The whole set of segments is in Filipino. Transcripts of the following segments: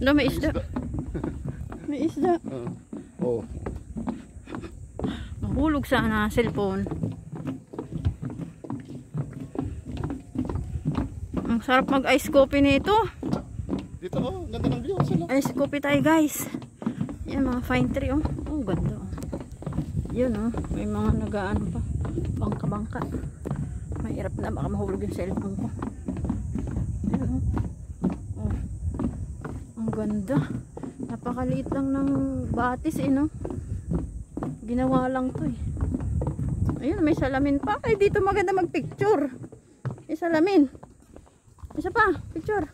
No, may isda. May isda. Oh. Mahulog sana cellphone. Ang sarap mag ice coffee nito. Dito oh, ganda ng view. Ice coffee tayo guys. Yan mga fine tree oh. Oh ganda oh. Yun oh. May mga nagaan pa. Bangka-bangka. Mahirap na baka mahulog yung cellphone ko. Yan oh. Oh. Ang ganda. Napakaliit lang ng batis eh no. Ginawa lang to eh. Ayun may salamin pa. Ay dito maganda mag picture. May salamin. Isa pa, picture.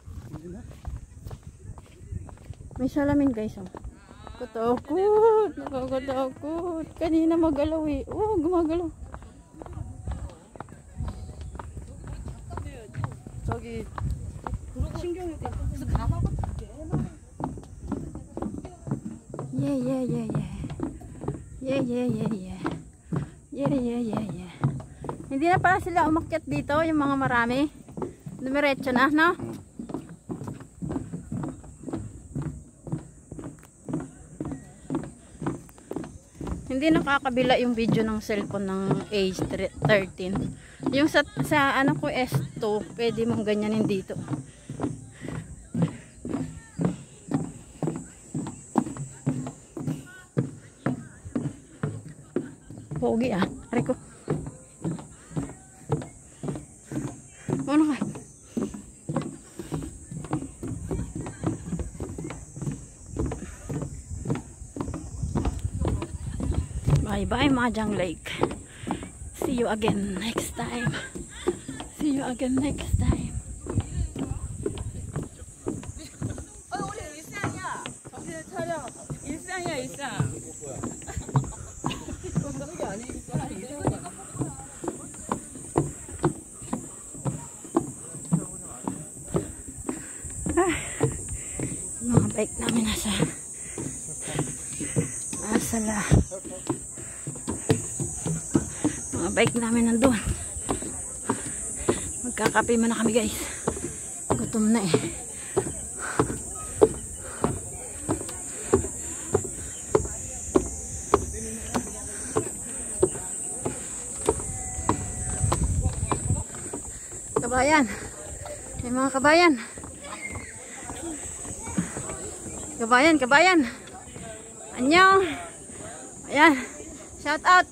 May salamin guys oh. Katakot, nakakatakot. Kanina magalaw eh. Oh, gumagalaw. 저기 신경이 그래서 가마가 Yeah. Hindi na pala sila umakyat dito, yung mga marami. Dumiretso na, no? Hindi nakakabila yung video ng cellphone ng A13. Yung sa ano ko S2, pwede mong ganyanin dito. Pogi ah, Rico. Ano ka? Bye-bye Mahjong Lake. See you again next time. See you again next time. 우리 일상이야. 정신 차려. 일상이야 일상. 그런 게 아니니까. Mga bike namin nasa mga bike namin nandun. Magkakape muna kami guys. Gutom na eh. Kabayan. May mga kabayan. Kabayan. Annyeong. Ayan. Shout out.